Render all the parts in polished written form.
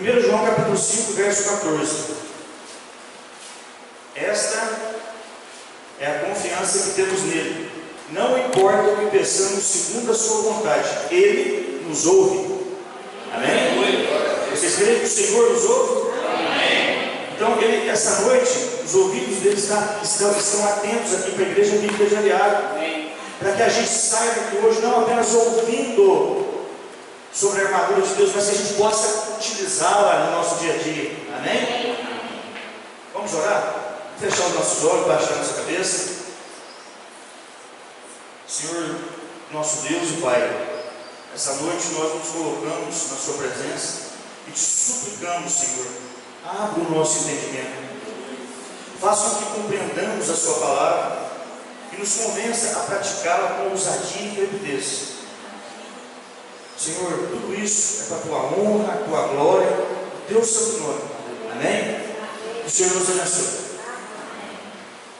1 João capítulo 5, verso 14. Esta é a confiança que temos nele. Não importa o que peçamos segundo a sua vontade, Ele nos ouve. Amém? Vocês creem que o Senhor nos ouve? Amém. Então, essa noite, os ouvidos dele estão atentos aqui para a Igreja Bíblica de Aliado, para que a gente saiba que hoje não apenas ouvindo sobre a armadura de Deus, mas que a gente possa utilizá-la no nosso dia a dia. Amém? Vamos orar? Fechar os nossos olhos, baixar nossa cabeça. Senhor, nosso Deus e Pai, essa noite nós nos colocamos na Sua presença e te suplicamos, Senhor, abra o nosso entendimento, faça com que compreendamos a Sua palavra e nos convença a praticá-la com ousadia e intrepidez. Senhor, tudo isso é para a Tua honra, a Tua glória, o Teu santo nome. Amém? O Senhor nos abençoe.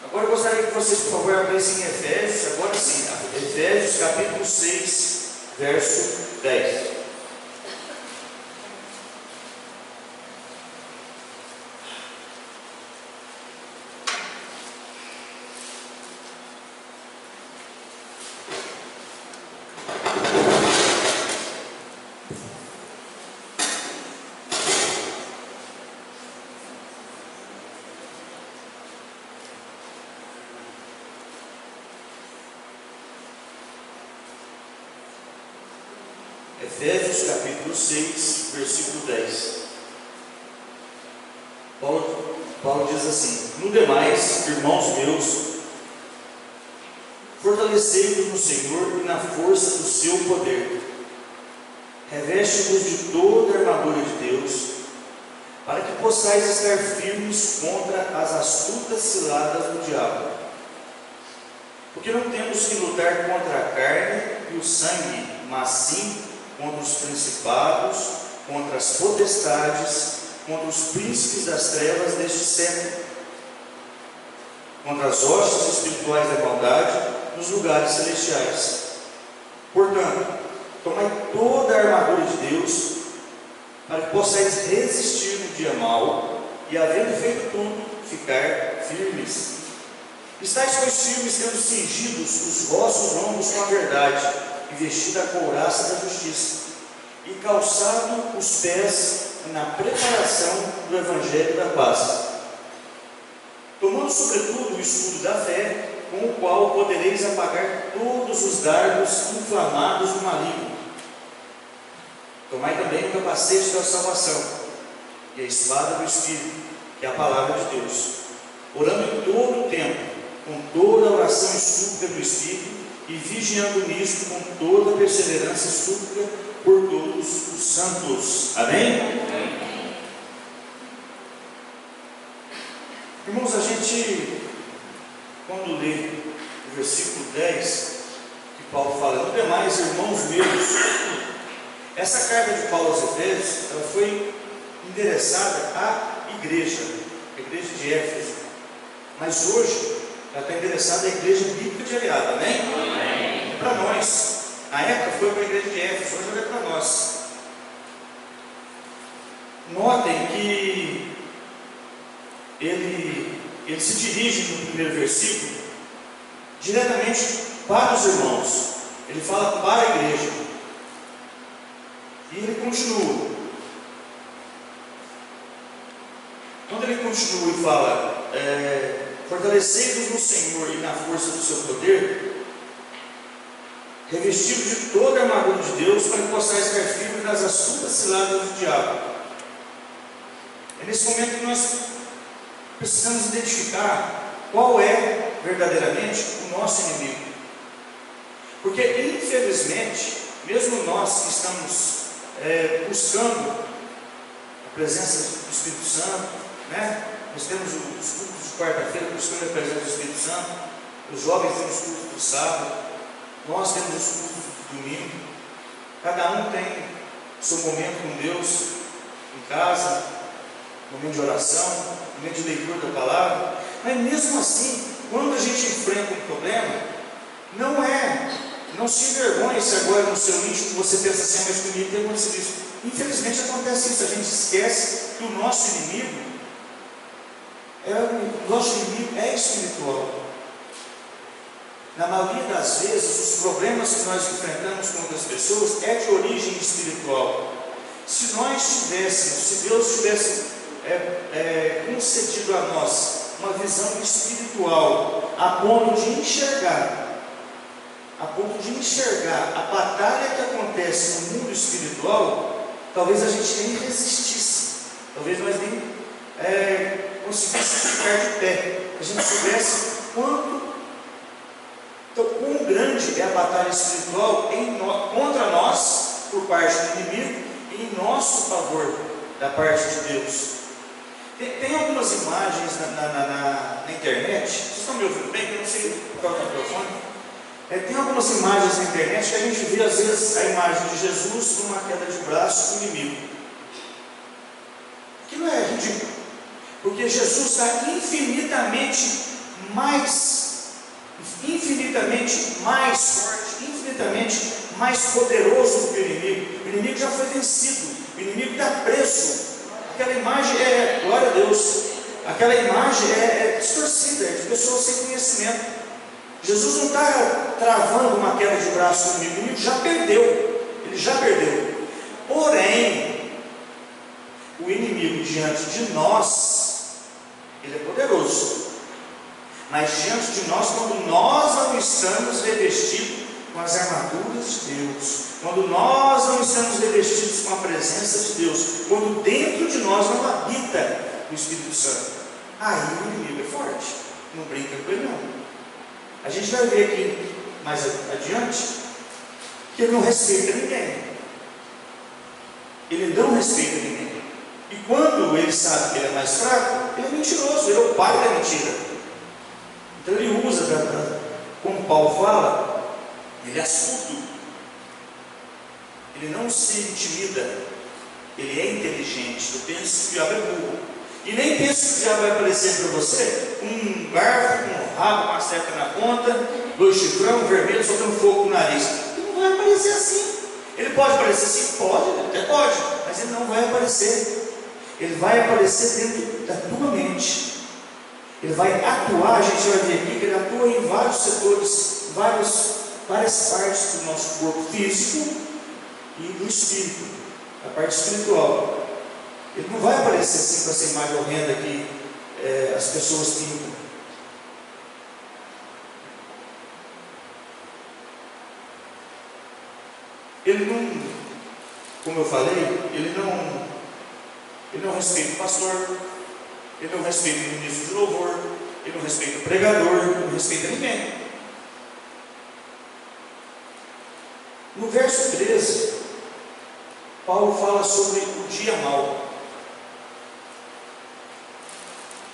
Agora eu gostaria que vocês, por favor, abrissem em Efésios, agora sim, Efésios capítulo 6, verso 10. Efésios capítulo 6, versículo 10. Paulo diz assim: no demais, irmãos meus, fortalecei-vos no Senhor e na força do seu poder. Reveste-vos de toda a armadura de Deus, para que possais estar firmes contra as astutas ciladas do diabo. Porque não temos que lutar contra a carne e o sangue, mas sim contra os principados, contra as potestades, contra os príncipes das trevas deste século, contra as hostes espirituais da maldade nos lugares celestiais. Portanto, tomai toda a armadura de Deus, para que possais resistir no dia mau, e havendo feito tudo, ficar firmes. Estais, pois, firmes, tendo cingidos os vossos lombos com a verdade, e vestido a couraça da justiça, e calçado os pés na preparação do evangelho da paz, tomando sobretudo o escudo da fé, com o qual podereis apagar todos os dardos inflamados do maligno. Tomai também o capacete da salvação e a espada do Espírito, que é a palavra de Deus, orando em todo o tempo, com toda a oração e súplica do Espírito, e vigiando nisto com toda perseverança e súplica por todos os santos. Amém? Amém. Irmãos, a gente, quando lê o versículo 10, que Paulo fala: no demais, irmãos meus, essa carta de Paulo aos Efésios, ela foi endereçada à igreja, a igreja de Éfeso, mas hoje ela está endereçada à Igreja Bíblica de Aliado. Amém? Amém. Para nós. Na época foi para a Igreja de Éfeso, hoje é para nós. Notem que ele se dirige no primeiro versículo diretamente para os irmãos. Ele fala para a igreja. E ele continua. Quando ele continua e fala: fortalecei-vos no Senhor e na força do seu poder, revestidos de toda a armadura de Deus, para que possais estar firmes nas astutas ciladas do diabo. É nesse momento que nós precisamos identificar qual é verdadeiramente o nosso inimigo. Porque, infelizmente, mesmo nós que estamos buscando a presença do Espírito Santo, né? Nós temos os cultos de quarta-feira buscando a presença do Espírito Santo, os jovens temos os cultos do sábado, nós temos os cultos do domingo, cada um tem seu momento com Deus, em casa, momento de oração, momento de leitura da palavra. Mas mesmo assim, quando a gente enfrenta um problema, não é Não se envergonhe se agora no seu íntimo você pensa assim, mas comigo tem acontecido isso. Infelizmente acontece isso, a gente esquece que o nosso inimigo é espiritual. Na maioria das vezes, os problemas que nós enfrentamos com outras pessoas é de origem espiritual. Se Deus tivesse concedido a nós uma visão espiritual, a ponto de enxergar a batalha que acontece no mundo espiritual, talvez a gente nem resistisse, talvez nós nem conseguíssemos ficar de pé, a gente soubesse quão grande é a batalha espiritual contra nós, por parte do inimigo, e em nosso favor, da parte de Deus. Tem algumas imagens na internet, vocês estão me ouvindo bem? Eu não sei qual é o microfone. Tem algumas imagens na internet que a gente vê às vezes a imagem de Jesus numa queda de braço com o inimigo. Aquilo é ridículo, porque Jesus está infinitamente mais forte, infinitamente mais poderoso do que o inimigo. O inimigo já foi vencido, o inimigo está preso. Aquela imagem glória a Deus, aquela imagem é distorcida, é de pessoas sem conhecimento. Jesus não está travando uma queda de braço com o inimigo já perdeu, ele já perdeu. Porém, o inimigo diante de nós, ele é poderoso, mas diante de nós, quando nós não estamos revestidos com as armaduras de Deus, quando nós não estamos revestidos com a presença de Deus, quando dentro de nós não habita o Espírito Santo, aí o inimigo é forte, não brinca com ele não. A gente vai ver aqui mais adiante que ele não respeita ninguém. Ele não respeita ninguém. E quando ele sabe que ele é mais fraco, ele é mentiroso, ele é o pai da mentira. Então ele usa, como Paulo fala, ele é astuto. Ele não se intimida. Ele é inteligente. Eu penso que o diabo é burro. E nem penso que o diabo vai aparecer para você com um garfo, com um rabo, com uma seta na ponta, 2 chifrão vermelhos, soltando fogo no nariz. Ele não vai aparecer assim. Ele pode aparecer assim? Pode, até pode, mas ele não vai aparecer. Ele vai aparecer dentro da tua mente. Ele vai atuar, a gente vai ver aqui que ele atua em vários setores, várias partes do nosso corpo físico e do espírito, a parte espiritual. Ele não vai aparecer assim com essa imagem horrenda que as pessoas pintam. Ele não, como eu falei, ele não respeita o pastor, ele não respeita o ministro de louvor, ele não respeita o pregador, ele não respeita ninguém. No verso 13, Paulo fala sobre o dia mau.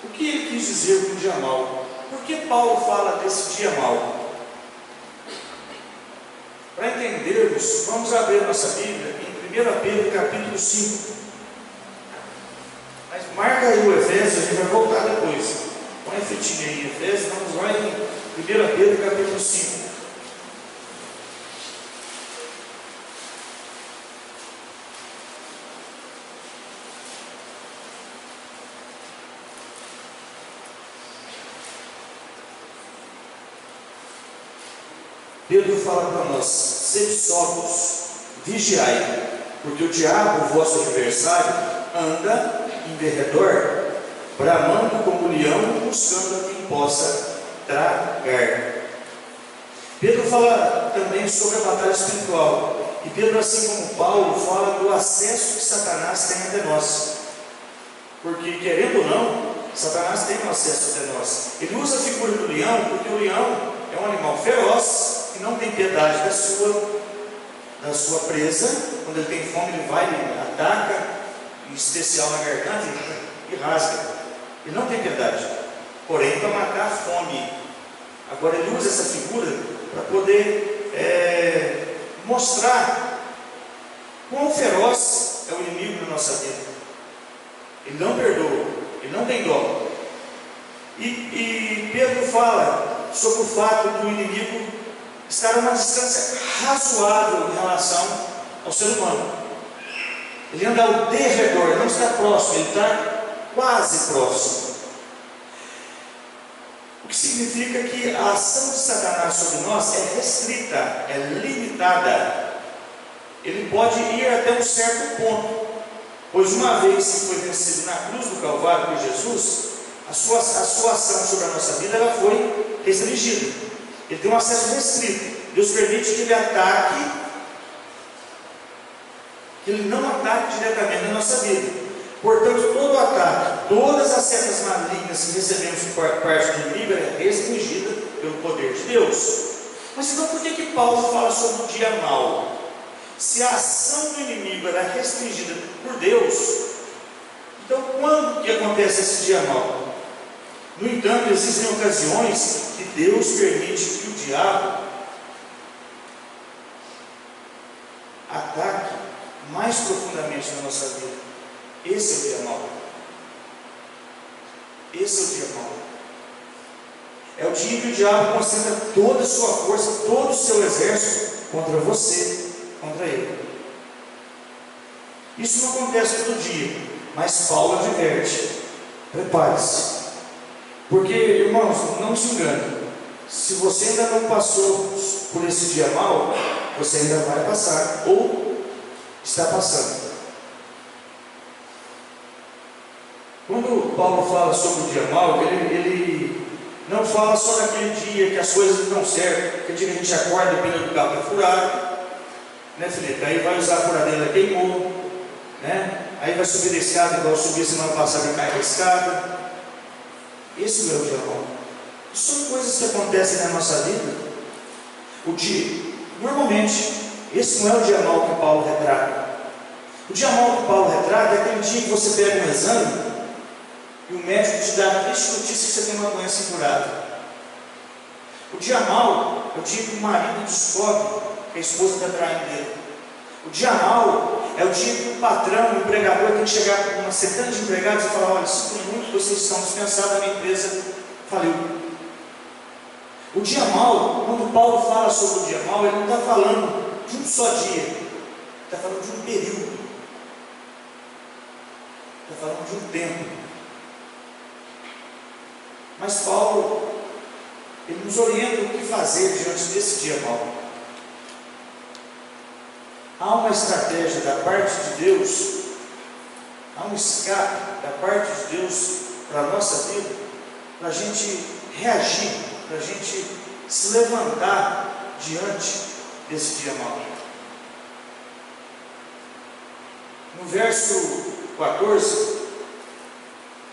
O que ele quis dizer com o dia mau? Por que Paulo fala desse dia mau? Para entendermos, vamos abrir nossa Bíblia em 1 Pedro capítulo 5. Mas marca aí o Efésios, a gente vai voltar depois. Põe a fitinha aí, Efésios, vamos lá em 1 Pedro capítulo 5. Pedro fala para nós: sede sóbrios, vigiai, porque o diabo, o vosso adversário, anda em derredor, bramando como leão, buscando a quem possa tragar. Pedro fala também sobre a batalha espiritual, e Pedro, assim como Paulo, fala do acesso que Satanás tem até nós, porque querendo ou não, Satanás tem um acesso até nós. Ele usa a figura do leão, porque o leão é um animal feroz, que não tem piedade da sua presa. Quando ele tem fome, ele vai, ele ataca, em especial na garganta, e rasga. Ele não tem piedade, porém para matar a fome. Agora ele usa essa figura para poder mostrar quão feroz é o inimigo na nossa vida. Ele não perdoa, ele não tem dó. E Pedro fala sobre o fato do inimigo estar a uma distância razoável em relação ao ser humano. Ele anda ao derredor, não está próximo, ele está quase próximo. O que significa que a ação de Satanás sobre nós é restrita, é limitada. Ele pode ir até um certo ponto, pois uma vez que foi vencido na cruz do Calvário por Jesus, a sua ação sobre a nossa vida ela foi restringida. Ele tem um acesso restrito. Deus permite que ele ataque, que ele não ataque diretamente na nossa vida. Portanto, todo ataque, todas as setas malignas que recebemos por parte do inimigo é restringida pelo poder de Deus. Mas então por que Paulo fala sobre o dia mau? Se a ação do inimigo era restringida por Deus, então quando que acontece esse dia mau? No entanto, existem ocasiões que Deus permite que o diabo ataque mais profundamente na nossa vida. Esse é o dia mau. Esse é o dia mau. É o dia em que o diabo concentra toda a sua força, todo o seu exército contra você, contra ele. Isso não acontece todo dia, mas Paulo adverte: prepare-se. Porque, irmãos, não se engane, se você ainda não passou por esse dia mau, você ainda vai passar, ou está passando. Quando Paulo fala sobre o dia mau, ele não fala só daquele dia que as coisas não dão certo, aquele dia que a gente acorda e o pneu do carro está furado, né, Felipe? Aí vai usar a furadeira, queimou, né? Aí vai subir a escada, igual subir semana passada e cai da escada. Esse não é o dia mau. São coisas que acontecem na nossa vida. O dia, normalmente, esse não é o dia mau que Paulo retrata. O dia mau que Paulo retrata é aquele dia que você pega um exame e o médico te dá a triste notícia que você tem uma doença incurada. O dia mau é o dia que o marido descobre que a esposa está traindo dele. O dia mau é o dia que o patrão, o empregador, tem que chegar com uma centena de empregados e falar: olha, sinto muito, vocês estão dispensados, a minha empresa faliu. O dia mau, quando Paulo fala sobre o dia mau, ele não está falando de um só dia, ele está falando de um período, está falando de um tempo. Mas Paulo, ele nos orienta o que fazer diante desse dia mau. Há uma estratégia da parte de Deus, há um escape da parte de Deus para a nossa vida, para a gente reagir, para a gente se levantar diante desse dia mau. No verso 14,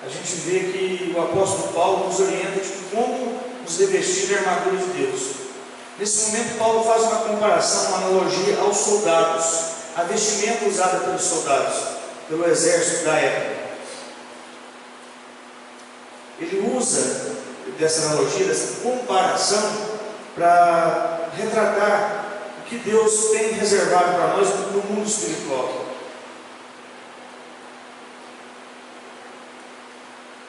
a gente vê que o apóstolo Paulo nos orienta de como nos revestir da armadura de Deus. Nesse momento, Paulo faz uma comparação, uma analogia aos soldados, a vestimenta usada pelos soldados, pelo exército da época. Ele usa dessa analogia, dessa comparação, para retratar o que Deus tem reservado para nós no mundo espiritual.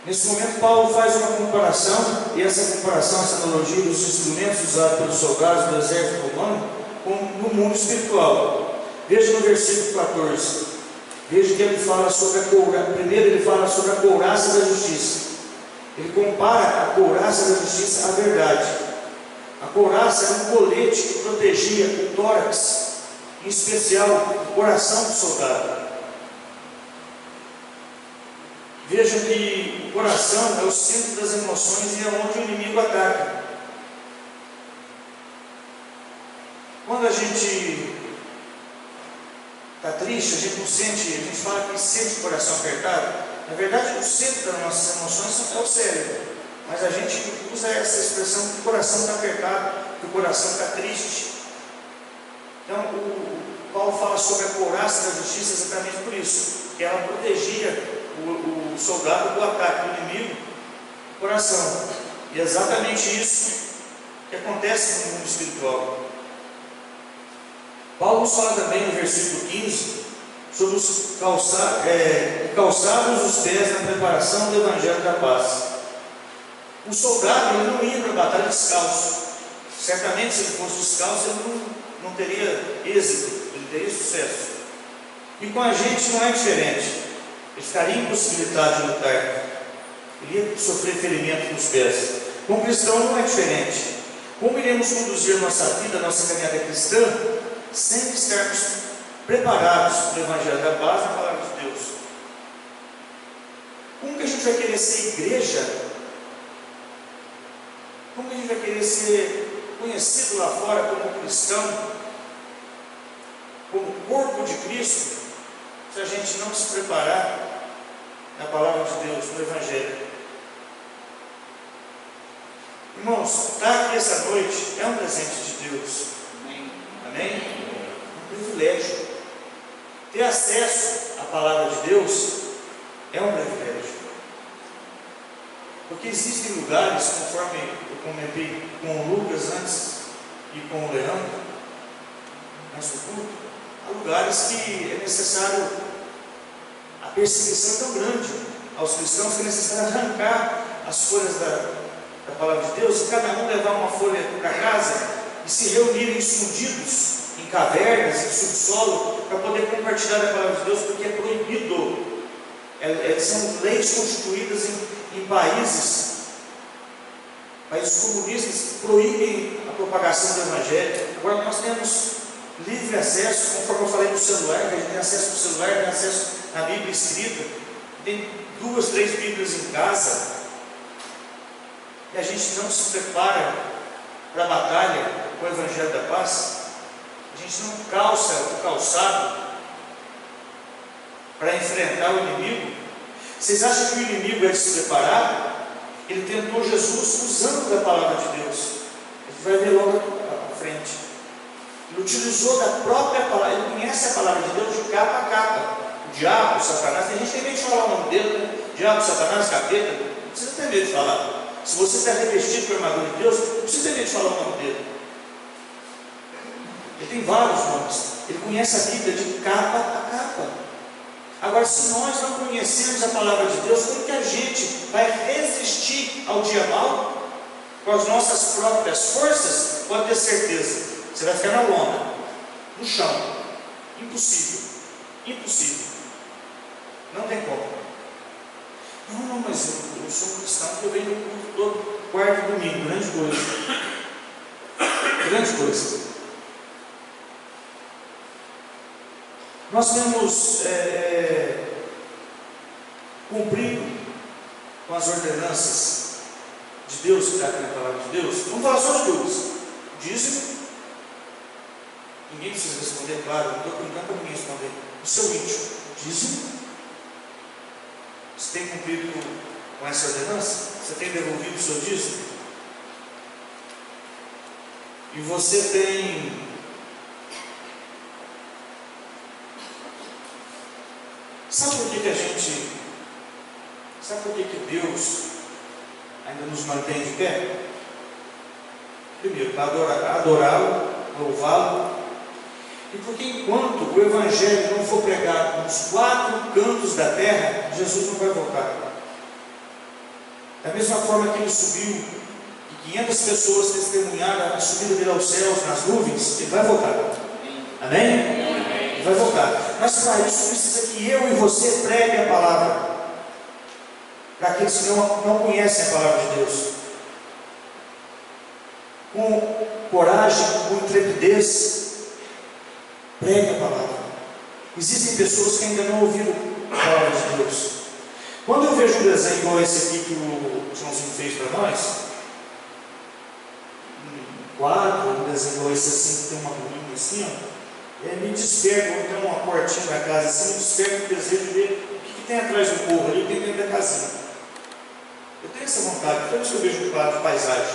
Nesse momento, Paulo faz uma comparação, e essa comparação, essa analogia dos instrumentos usados pelos soldados do exército romano no mundo espiritual. Veja no versículo 14, veja que ele fala sobre a couraça. Primeiro ele fala sobre a couraça da justiça. Ele compara a couraça da justiça à verdade. A couraça era um colete que protegia o tórax, em especial o coração do soldado. Veja que o coração é o centro das emoções e é onde o inimigo ataca. Quando a gente está triste, a gente não sente, a gente fala que sente o coração apertado. Na verdade, o centro das nossas emoções é o cérebro. Mas a gente usa essa expressão que o coração está apertado, que o coração está triste. Então, o Paulo fala sobre a couraça da justiça exatamente por isso, que ela protegia o soldado do ataque do inimigo, o coração. E é exatamente isso que acontece no mundo espiritual. Paulo nos fala também no versículo 15 sobre os calçados os pés na preparação do Evangelho da Paz. O soldado ele não ia para a batalha descalço. Certamente, se ele fosse descalço, ele não teria êxito, ele teria sucesso. E com a gente não é diferente. Ele ficaria impossibilitado de lutar, ele ia sofrer ferimento nos pés. Com o cristão não é diferente. Como iremos conduzir nossa vida, nossa caminhada cristã, sem estarmos preparados para o Evangelho da Paz e a Palavra de Deus? Como que a gente vai querer ser igreja? Como que a gente vai querer ser conhecido lá fora como cristão, como corpo de Cristo, se a gente não se preparar na Palavra de Deus, no Evangelho? Irmãos, estar aqui essa noite é um presente de Deus. Amém? É um privilégio. Ter acesso à Palavra de Deus é um privilégio. Porque existem lugares, conforme eu comentei com o Lucas antes e com o Leandro, nosso culto, há lugares que é necessário, a perseguição é tão grande aos cristãos que é necessário arrancar as folhas da Palavra de Deus, e cada um levar uma folha para casa e se reunirem escondidos em cavernas, em subsolo, para poder compartilhar a Palavra de Deus, porque é proibido. São leis constituídas em países comunistas que proíbem a propagação do Evangelho. Agora nós temos livre acesso, conforme eu falei do celular, a gente tem acesso ao celular, tem acesso à Bíblia escrita, tem 2, 3 Bíblias em casa, e a gente não se prepara para a batalha com o Evangelho da Paz, a gente não calça o calçado para enfrentar o inimigo. Vocês acham que o inimigo é despreparado? Ele tentou Jesus usando da Palavra de Deus. A gente vai ver logo à frente. Ele utilizou da própria palavra, ele conhece a Palavra de Deus de capa a capa. O diabo, o Satanás, tem gente que tem medo de falar o nome dele, né? Diabo, Satanás, capeta, não precisa ter medo de falar. Se você está revestido com a armadura de Deus, não precisa ter medo de falar o nome dele. Ele tem vários nomes. Ele conhece a Bíblia de capa a capa. Agora, se nós não conhecemos a Palavra de Deus, como que a gente vai resistir ao dia mau? Com as nossas próprias forças? Pode ter certeza, você vai ficar na lona, no chão. Impossível. Impossível. Não tem como. Não, mas eu sou cristão, porque eu venho no culto todo quarto e domingo. Grande coisa. Grande coisa. Nós temos cumprido com as ordenanças de Deus, que está aqui na Palavra de Deus. Vamos falar só as coisas. Dízimo. Ninguém precisa responder, claro, não estou brincando para ninguém responder. O seu íntimo. Dízimo. Você tem cumprido com essa ordenança? Você tem devolvido o seu dízimo? E você tem sabe por que a gente, sabe por que Deus ainda nos mantém de pé? Primeiro, para adorá-lo, louvá-lo, e porque enquanto o Evangelho não for pregado nos 4 cantos da terra, Jesus não vai voltar. Da mesma forma que ele subiu, e 500 pessoas testemunharam a subida dele aos céus, nas nuvens, ele vai voltar. Amém? Ele vai voltar. Mas para isso precisa que eu e você pregue a palavra, para aqueles que não conhecem a palavra de Deus, com coragem, com intrepidez. Pregue a palavra. Existem pessoas que ainda não ouviram a palavra de Deus. Quando eu vejo um desenho igual esse aqui que o Joãozinho fez para nós, um quadro, um desenho igual esse assim, que tem uma bolinha assim, ó, me desperta, ou tem uma portinha na casa assim, me desperta o desejo de ver o que tem atrás do morro ali, o que tem dentro da casinha. Eu tenho essa vontade, toda vez que eu vejo um quadro de paisagem,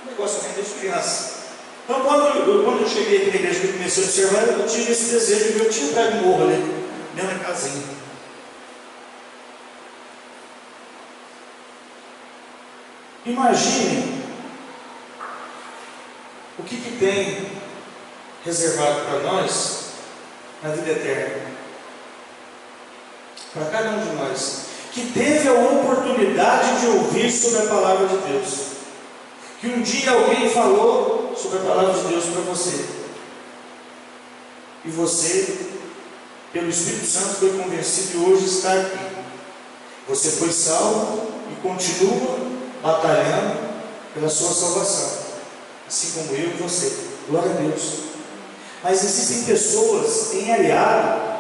um negócio que eu tenho desde criança. Então, quando eu cheguei aqui na igreja e comecei a observar, eu tive esse desejo de ver o que tinha atrás do morro ali, dentro da casinha. Imagine o que tem reservado para nós na vida eterna, para cada um de nós, que teve a oportunidade de ouvir sobre a palavra de Deus, que um dia alguém falou sobre a palavra de Deus para você. E você, pelo Espírito Santo, foi convencido e hoje está aqui. Você foi salvo e continua batalhando pela sua salvação, assim como eu e você. Glória a Deus. Mas existem pessoas em aliado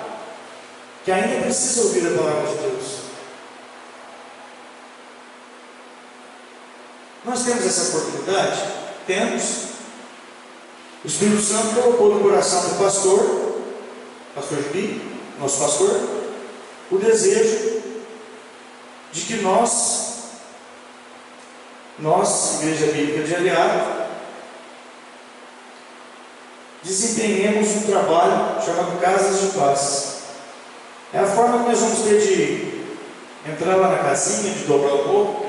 que ainda precisam ouvir a palavra de Deus. Nós temos essa oportunidade? Temos. O Espírito Santo colocou no coração do pastor Gibi, nosso pastor, o desejo de que nós, Igreja Bíblica de Aliado, desempenhemos um trabalho chamado Casas de Paz. É a forma que nós vamos ter de entrar lá na casinha, de dobrar o morro,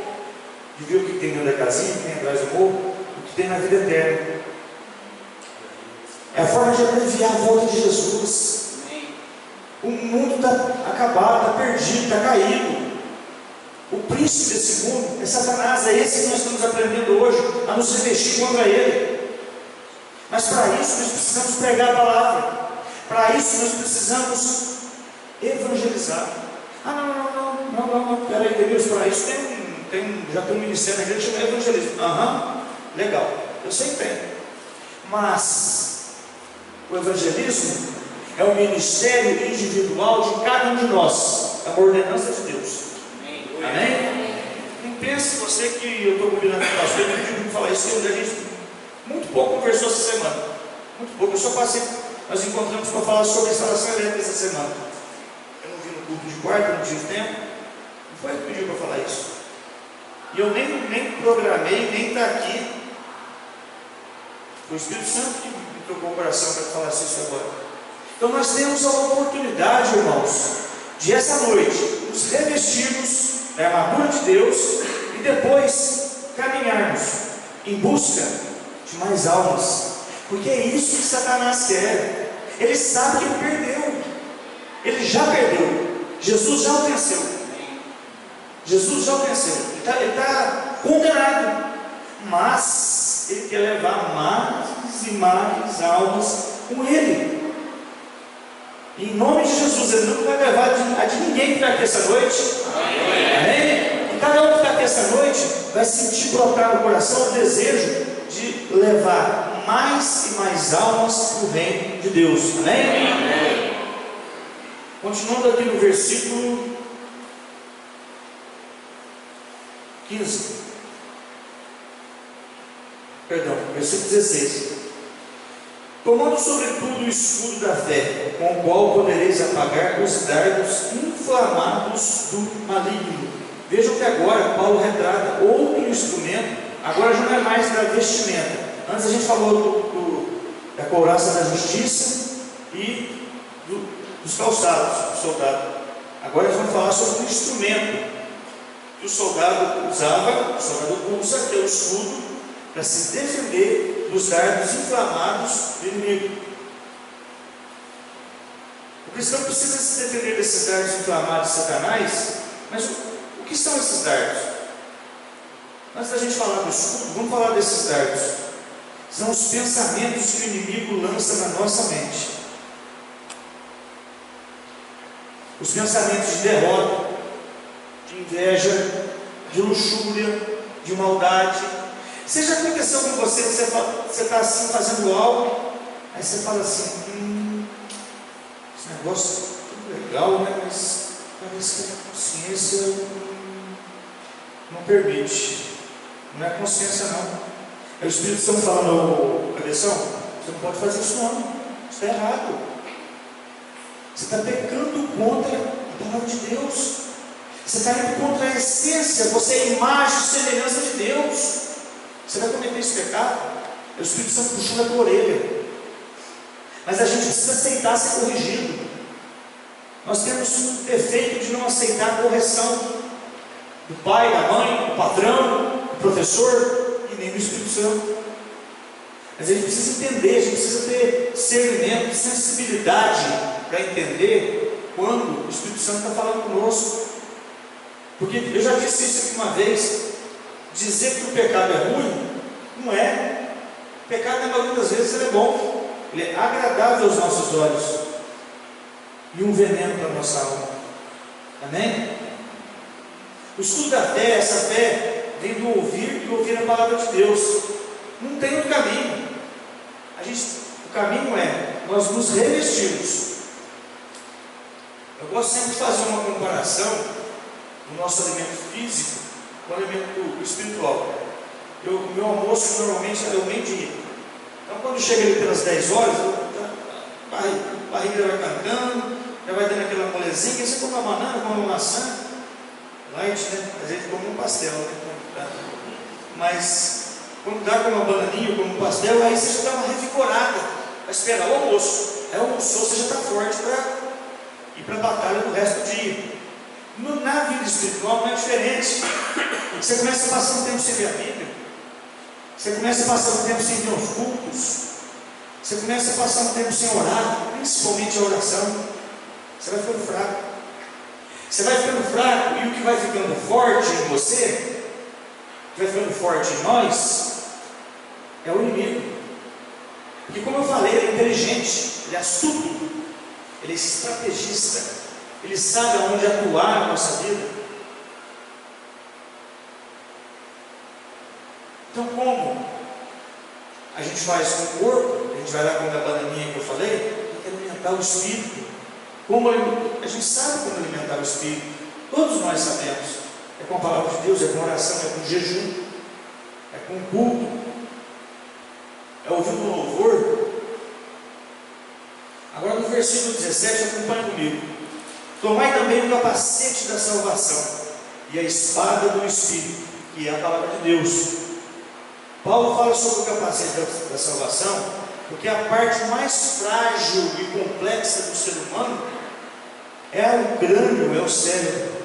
de ver o que tem dentro da casinha, o que tem atrás do morro, o que tem na vida eterna. É a forma de abreviar a volta de Jesus. O mundo está acabado, está perdido, está caído. O príncipe desse mundo é Satanás, é esse que nós estamos aprendendo hoje, a nos revestir contra ele. Mas para isso nós precisamos pregar a palavra. Para isso nós precisamos evangelizar. Não, peraí, Deus, para isso já tem um ministério na igreja que chama evangelismo. Legal, eu sei que tem. Mas o evangelismo é o ministério individual de cada um de nós. É uma ordenança de Deus. Amém? Não pense você que eu estou combinando com o pastor, ele pediu para falar isso, que a gente muito pouco conversou essa semana. Muito pouco, nós encontramos para falar sobre a instalação elétrica essa semana. Eu não vi no culto de quarta, não tive tempo. Não foi ele que pediu para falar isso. E eu nem programei, nem está aqui. Foi o Espírito Santo que me tocou o coração para falar isso agora. Então nós temos a oportunidade, irmãos, de essa noite nos revestirmos da armadura de Deus e depois caminharmos em busca de mais almas, porque é isso que Satanás quer. Ele sabe que ele perdeu, ele já perdeu, Jesus já o venceu, ele está condenado, mas ele quer levar mais e mais almas com ele. Em nome de Jesus, ele não vai levar a de ninguém que está aqui essa noite. Amém? E cada um que está aqui essa noite vai sentir brotar no coração o desejo de levar mais e mais almas para o reino de Deus. Amém? Continuando aqui no versículo 15. Versículo 16. Tomando sobretudo o escudo da fé, com o qual podereis apagar os dardos inflamados do maligno. Vejam que agora Paulo retrata outro instrumento, agora já não é mais da vestimenta. Antes a gente falou da couraça da justiça e dos calçados do soldado. Agora nós vamos falar sobre o instrumento que o soldado usava, o soldado usa, que é o escudo, para se defender dos dardos inflamados do inimigo. O cristão precisa se defender desses dardos inflamados de Satanás, mas o que são esses dardos? Antes da gente falar do escudo, vamos falar desses dardos. São os pensamentos que o inimigo lança na nossa mente. Os pensamentos de derrota, de inveja, de luxúria, de maldade. Seja aconteceu com você que você está assim fazendo algo, aí você fala assim, esse negócio é tudo legal, né? Mas parece que a consciência não permite. Não é consciência não. É o Espírito Santo falando, cabeção, você não pode fazer isso não. Isso está errado. Você está pecando contra a palavra de Deus. Você está indo contra a essência. Você é imagem e semelhança de Deus. Você vai cometer esse pecado. É o Espírito Santo puxando a tua orelha. Mas a gente precisa aceitar ser corrigido. Nós temos um defeito de não aceitar a correção do pai, da mãe, do patrão, do professor e nem do Espírito Santo. Mas a gente precisa entender, a gente precisa ter discernimento, sensibilidade para entender quando o Espírito Santo está falando conosco. Porque eu já disse isso aqui uma vez, dizer que o pecado é ruim, não é. pecado, na maioria das vezes, ele é bom, ele é agradável aos nossos olhos e um veneno para a nossa alma. Amém? O estudo da fé, essa fé vem do ouvir e ouvir a palavra de Deus. Não tem outro caminho. O caminho é nós nos revestirmos. Eu gosto sempre de fazer uma comparação do nosso alimento físico com o alimento espiritual. O meu almoço normalmente é o meio-dia. Então quando chega ali pelas 10 horas, a barriga vai cantando, já vai dando aquela molezinha, você come uma banana, come uma maçã, light, né? A gente come um pastel, né? Mas quando dá com uma bananinha, como um pastel, aí você já dá uma revigorada para esperar o almoço. Aí almoçou, você já está forte para ir para a batalha do resto do dia. Na vida espiritual não é diferente. Você começa a passar um tempo sem ver a Bíblia, você começa a passar um tempo sem ver os cultos, você começa a passar um tempo sem orar, principalmente a oração, você vai ficando fraco. Você vai ficando fraco, e o que vai ficando forte em você, o que vai ficando forte em nós, é o inimigo. Porque, como eu falei, ele é inteligente, ele é astuto, ele é estrategista, ele sabe aonde atuar na nossa vida. Então, como a gente faz com o corpo, a gente vai lá com a bananinha que eu falei, tem que alimentar o espírito. A gente sabe como alimentar o espírito, todos nós sabemos. É com a palavra de Deus, é com oração, é com jejum, é com culto, é ouvindo o louvor. Agora no versículo 17, acompanhe comigo. Tomai também o capacete da salvação e a espada do Espírito, que é a palavra de Deus. Paulo fala sobre o capacete da salvação, porque a parte mais frágil e complexa do ser humano é o crânio, é o cérebro.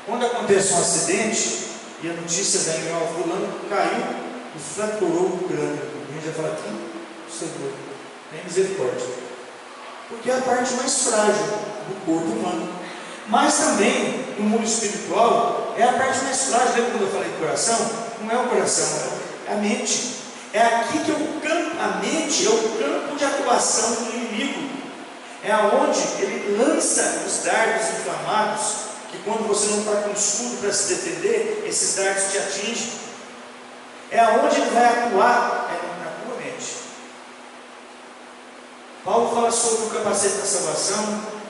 Quando acontece um acidente e a notícia da fulano caiu e fraturou o crânio, a gente vai falar aqui, Senhor, tem misericórdia, porque é a parte mais frágil do corpo humano. Mas também no mundo espiritual é a parte mais frágil. Lembra quando eu falei do coração? Não é o coração, é a mente. É aqui que a mente é o campo de atuação do inimigo. É aonde ele lança os dardos inflamados, que quando você não está com escudo para se defender, esses dardos te atingem. É aonde ele vai atuar, é na tua mente. Paulo fala sobre o capacete da salvação.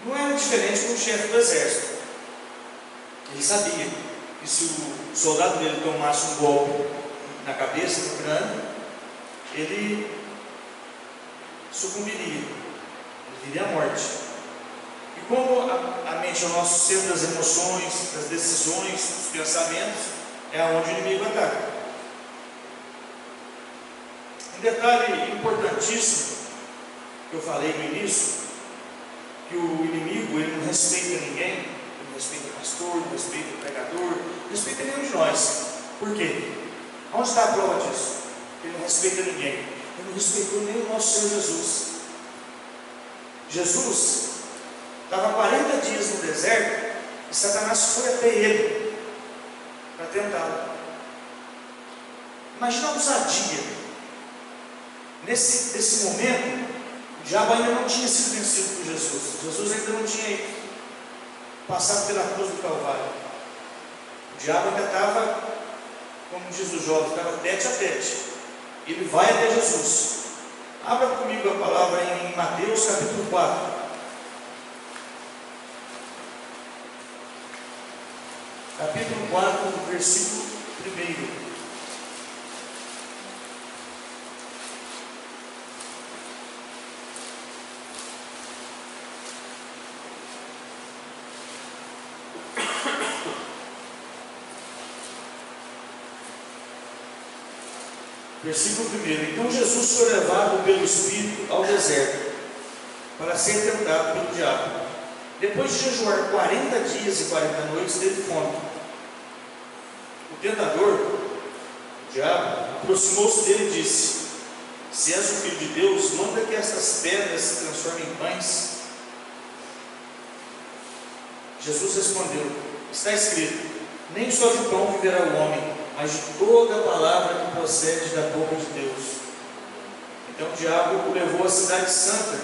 Não era diferente com o chefe do exército. Ele sabia que se o soldado dele tomasse um golpe na cabeça, no crânio, ele sucumbiria, ele viria à morte. E como a mente é o nosso centro das emoções, das decisões, dos pensamentos, é onde o inimigo ataca. Um detalhe importantíssimo que eu falei no início, que o inimigo ele não respeita ninguém, ele não respeita o pastor, não respeita o pregador, não respeita nenhum de nós. Por quê? Onde está a prova disso? Ele não respeita ninguém. Ele não respeitou nem o nosso Senhor Jesus. Jesus estava 40 dias no deserto e Satanás foi até ele para tentá-lo. Imagina a ousadia. Nesse momento, o diabo ainda não tinha sido vencido por Jesus. Jesus ainda não tinha passado pela cruz do Calvário. O diabo ainda estava, como diz o jovem, estava tete a tete. Ele vai até Jesus. Abra comigo a palavra em Mateus capítulo 4. Capítulo 4, versículo 1. Versículo 1. Então Jesus foi levado pelo Espírito ao deserto, para ser tentado pelo diabo. Depois de jejuar 40 dias e 40 noites, teve fome. O tentador, o diabo, aproximou-se dele e disse: se és o Filho de Deus, manda que estas pedras se transformem em pães. Jesus respondeu: está escrito, nem só de pão viverá o homem, mas de toda a palavra que procede da boca de Deus. Então o diabo o levou à cidade santa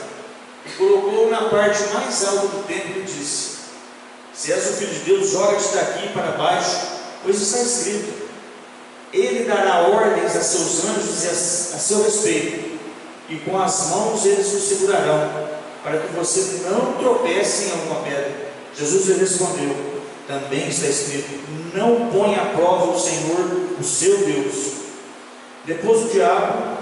e colocou-o na parte mais alta do templo e disse: se és o Filho de Deus, joga-te daqui para baixo, pois está escrito, ele dará ordens a seus anjos a seu respeito, e com as mãos eles o segurarão, para que você não tropece em alguma pedra. Jesus lhe respondeu: também está escrito, não ponha à prova o Senhor, o seu Deus. Depois o diabo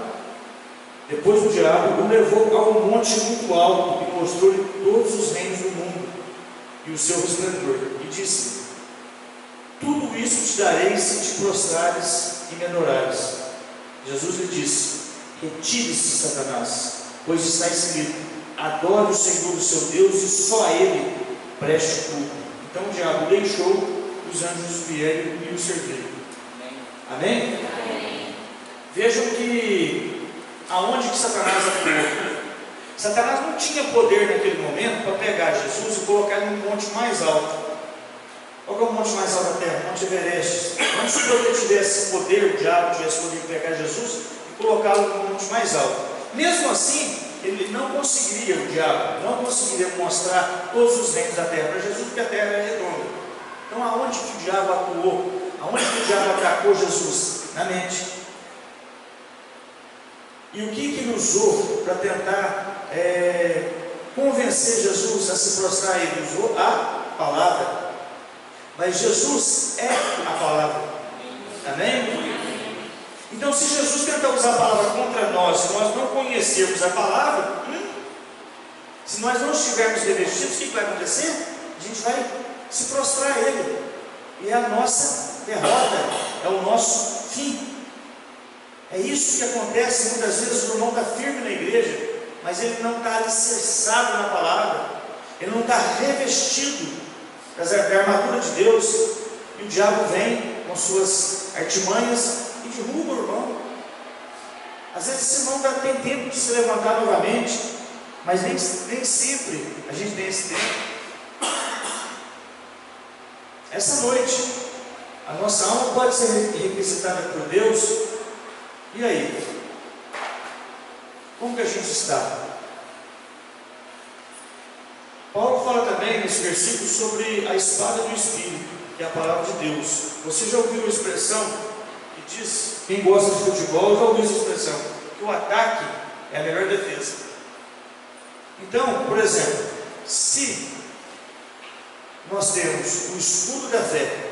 o levou a um monte muito alto e mostrou-lhe todos os reinos do mundo e o seu resplendor, e disse: tudo isso te darei se te prostrares e me adorares. Jesus lhe disse: retire-se, Satanás, pois está escrito, adore o Senhor, o seu Deus, e só a Ele preste culto. Então o diabo deixou, os anjos vieram e o serviram. Amém? Amém? Vejam que aonde que Satanás atuou? Satanás não tinha poder naquele momento para pegar Jesus e colocar ele num monte mais alto. Qual é o monte mais alto da terra? O Monte Everest. Antes que ele tivesse poder, o diabo tivesse poder de pegar Jesus e colocá-lo no monte mais alto. Mesmo assim, ele não conseguiria, o diabo não conseguiria mostrar todos os reinos da terra para Jesus, porque a terra é redonda. Então aonde que o diabo atuou? Aonde que o diabo atacou Jesus? Na mente. E o que ele usou para tentar convencer Jesus a se prostrar? Ele usou a palavra. Mas Jesus é a palavra. Amém? Então, se Jesus tentar usar a palavra contra nós, se nós não conhecermos a palavra, se nós não estivermos revestidos, o que vai acontecer? A gente vai se prostrar a Ele. E é a nossa derrota, é o nosso fim. É isso que acontece muitas vezes. O irmão está firme na igreja, mas ele não está alicerçado na palavra, ele não está revestido da armadura de Deus, e o diabo vem com suas artimanhas e derruba o irmão. Às vezes esse irmão tem tempo de se levantar novamente, mas nem sempre a gente tem esse tempo. Essa noite a nossa alma pode ser requisitada por Deus. E aí? Como que a gente está? Paulo fala também nesse versículo sobre a espada do Espírito, que é a palavra de Deus. Você já ouviu a expressão que diz, quem gosta de futebol já ouviu essa expressão, que o ataque é a melhor defesa. Então, por exemplo, se nós temos o escudo da fé,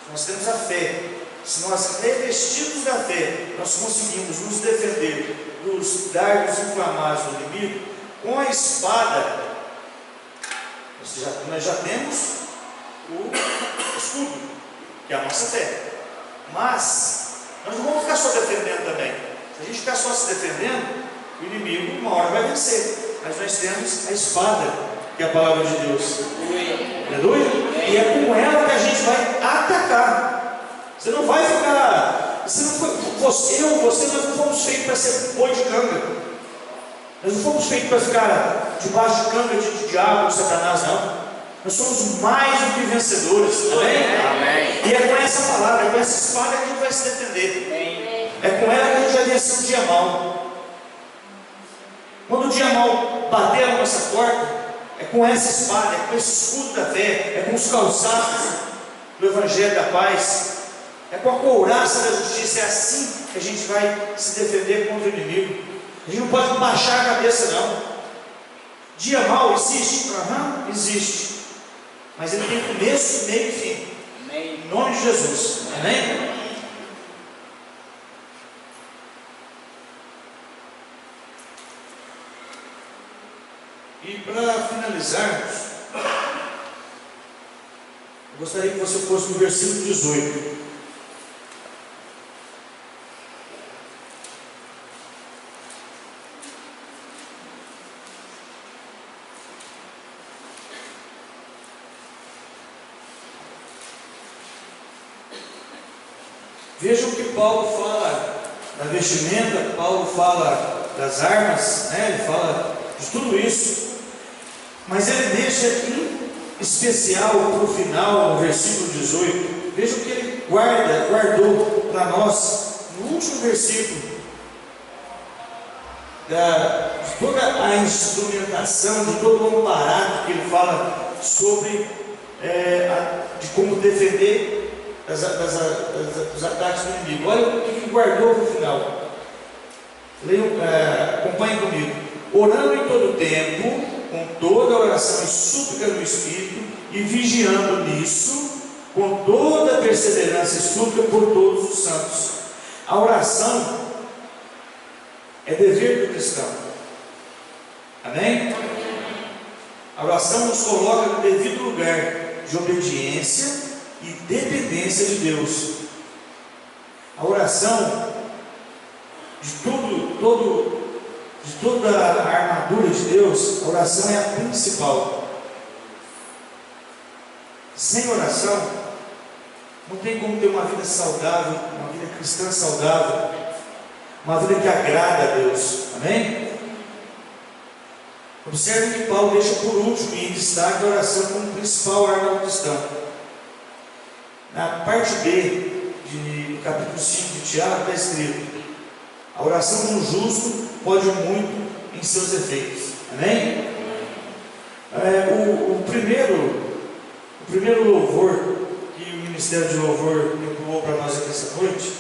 se nós temos a fé, se nós revestidos da fé, nós conseguimos nos defender dos dardos inflamados do inimigo, com a espada, nós já temos o escudo, que é a nossa fé. Mas nós não vamos ficar só defendendo também. Se a gente ficar só se defendendo, o inimigo uma hora vai vencer. Mas nós temos a espada, que é a palavra de Deus. Aleluia? E é com ela que a gente vai atacar. Você não vai ficar. Você nós não fomos feitos para ser boi de canga. Nós não fomos feitos para ficar debaixo de canga de diabo, de Satanás, não. Nós somos mais do que vencedores. Amém? Amém? E é com essa palavra, é com essa espada que a gente vai se defender. Amém. É com ela que a gente vai vencer o dia mal. Quando o dia mal bater na nossa porta, é com essa espada, é com esse escudo da fé, é com os calçados do Evangelho da Paz, é com a couraça da justiça. É assim que a gente vai se defender contra o inimigo. A gente não pode baixar a cabeça, não. Dia mal existe? Existe. Mas ele tem começo, meio e fim. Amém. Em nome de Jesus. Amém? E para finalizarmos, eu gostaria que você fosse no versículo 18. Vejam que Paulo fala da vestimenta, Paulo fala das armas, né? Ele fala de tudo isso, mas ele deixa especial para o final, no versículo 18. Veja o que ele guardou para nós no último versículo, de toda a instrumentação, de todo o amparato que ele fala sobre de como defender dos ataques do inimigo. Olha o que ele guardou para o final. Acompanhe comigo. Orando em todo tempo, com toda oração e súplica no Espírito, e vigiando nisso, com toda perseverança e súplica por todos os santos. A oração é dever do cristão. Amém? A oração nos coloca no devido lugar de obediência e dependência de Deus. A oração, de toda a armadura de Deus, a oração é a principal. Sem oração, não tem como ter uma vida saudável, uma vida cristã saudável, uma vida que agrada a Deus. Amém? Observe que Paulo deixa por último em destaque a oração como principal arma do cristão. Na parte B do capítulo 5 de Tiago está escrito: a oração de um justo pode muito em seus efeitos. Amém? O primeiro louvor que o Ministério de Louvor empurrou para nós aqui essa noite,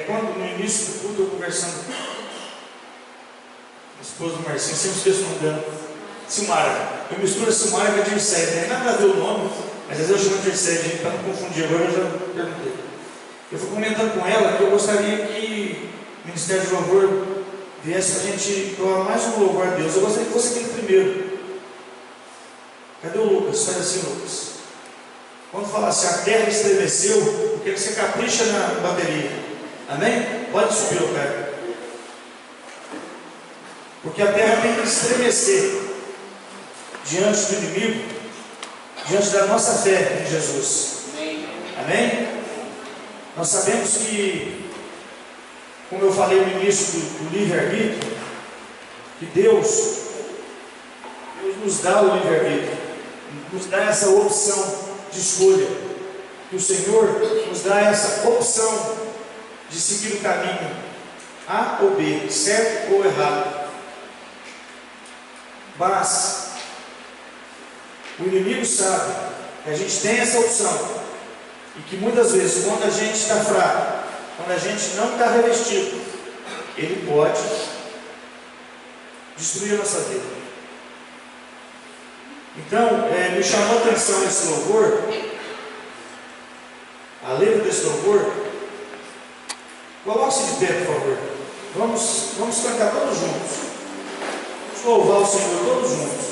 quando no início do culto eu conversando com a esposa do Marcinho, sempre esqueço o nome dela, Silmara. Eu misturo a Silmara com a Dircede, não tem nada a ver o nome, mas às vezes eu chamo de Dircede para não confundir. Agora eu já perguntei. Eu fui comentando com ela que eu gostaria que o Ministério de Louvor viesse para a gente provar mais um louvor a Deus. Eu gostaria que fosse aquele primeiro. Cadê o Lucas? Faz assim, Lucas. Quando falar assim, a terra estremeceu, eu quero que você capricha na bateria. Amém? Pode subir, eu quero. Porque a terra tem que estremecer diante do inimigo, diante da nossa fé em Jesus. Amém? Nós sabemos que, como eu falei no início do livre-arbítrio, que Deus nos dá o livre-arbítrio, nos dá essa opção de escolha, que o Senhor nos dá essa opção de seguir o caminho A ou B, certo ou errado. Mas o inimigo sabe que a gente tem essa opção, e que muitas vezes, quando a gente está fraco, quando a gente não está revestido, ele pode destruir a nossa vida. Então, me chamou a atenção esse louvor, a letra desse louvor. Coloque-se de pé, por favor. Vamos cantar todos juntos. Vamos louvar o Senhor todos juntos.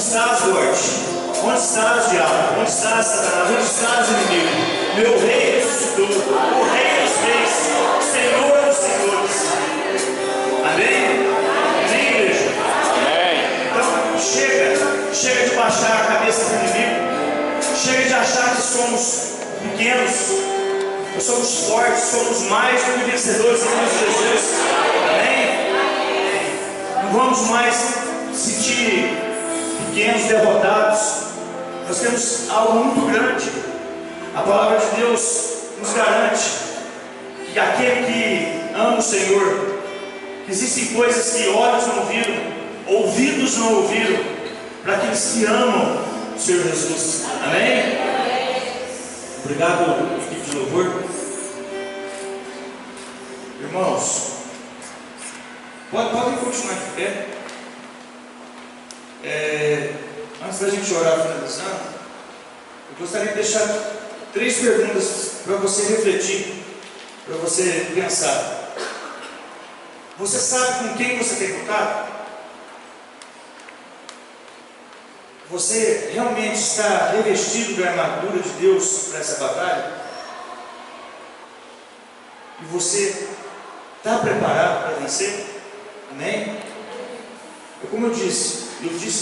estás, morte? Onde estás, diabo? Onde estás, Satanás? Onde estás, inimigo? Meu rei ressuscitou, o rei dos reis, Senhor dos senhores. Amém? Amém, igreja? Amém. Então, chega de baixar a cabeça do inimigo, chega de achar que somos pequenos, nós somos fortes, somos mais do que vencedores em Cristo Jesus. Amém? Não vamos mais sentir pequenos, derrotados. Nós temos algo muito grande. A palavra de Deus nos garante que aquele que ama o Senhor, existem coisas que olhos não viram, ouvidos não ouviram, para aqueles que amam o Senhor Jesus. Amém? Obrigado, equipe de louvor. Irmãos, podem continuar aqui pé. Antes da gente orar finalizando, eu gostaria de deixar 3 perguntas para você refletir, para você pensar. Você sabe com quem você tem contato? Você realmente está revestido da armadura de Deus para essa batalha? E você está preparado para vencer? Amém? Como eu disse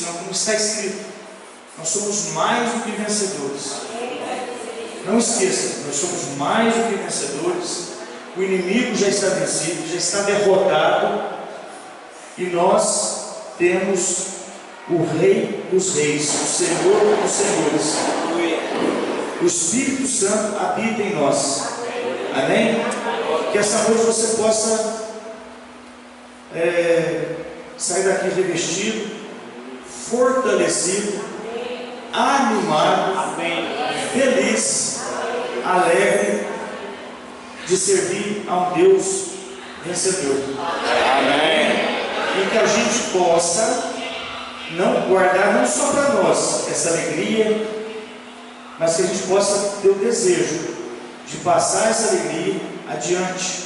não, como está escrito, nós somos mais do que vencedores. Não esqueça, nós somos mais do que vencedores. O inimigo já está vencido, já está derrotado, e nós temos o Rei dos Reis, o Senhor dos Senhores. O Espírito Santo habita em nós. Amém? Que essa noite você possa sair daqui revestido, fortalecido, animado, feliz, alegre de servir a um Deus vencedor. Amém. E que a gente possa não guardar não só para nós essa alegria, mas que a gente possa ter o desejo de passar essa alegria adiante,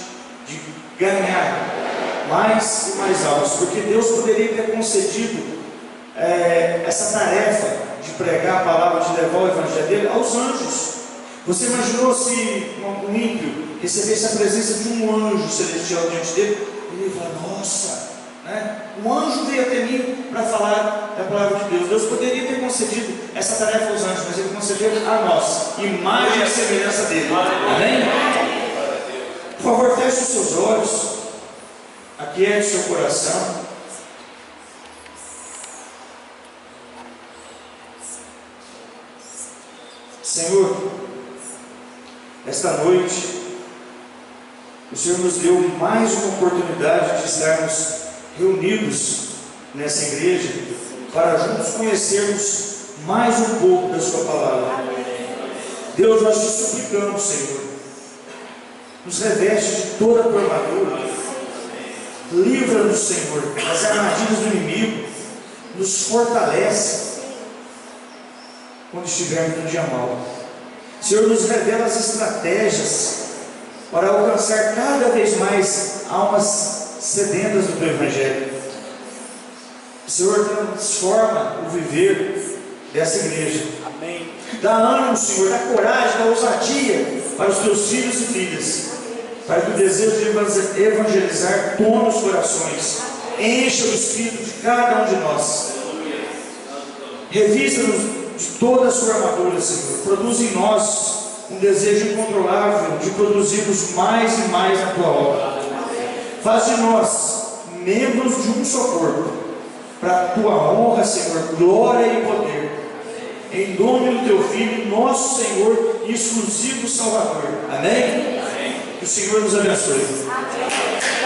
de ganhar mais e mais altos, porque Deus poderia ter concedido essa tarefa de pregar a palavra, de levar o evangelho dele aos anjos. Você imaginou se um ímpio recebesse a presença de um anjo celestial diante dele? Ele ia falar: nossa, né? Um anjo veio até mim para falar da palavra de Deus. Deus poderia ter concedido essa tarefa aos anjos, mas ele concedeu a nós, imagem e semelhança dele. Amém? Por favor, feche os seus olhos, aquiete o seu coração. Senhor, esta noite o Senhor nos deu mais uma oportunidade de estarmos reunidos nessa igreja para juntos conhecermos mais um pouco da sua palavra. Deus, nós te suplicamos, Senhor, nos reveste de toda a tua armadura, livra-nos, Senhor, das armadilhas do inimigo, nos fortalece quando estivermos no dia mau. Senhor, nos revela as estratégias para alcançar cada vez mais almas sedentas do teu evangelho. Senhor, transforma o viver dessa igreja. Amém. Dá ânimo, Senhor, dá coragem, dá ousadia para os teus filhos e filhas, para que o desejo de evangelizar tome os corações, encha o espírito de cada um de nós. Revista-nos de toda a sua armadura, Senhor. Produz em nós um desejo incontrolável de produzirmos mais e mais na tua obra. Faz de nós membros de um só corpo, para a tua honra, Senhor, glória e poder. Em nome do teu Filho, nosso Senhor e exclusivo Salvador. Amém? Amém. Que o Senhor nos abençoe. Amém.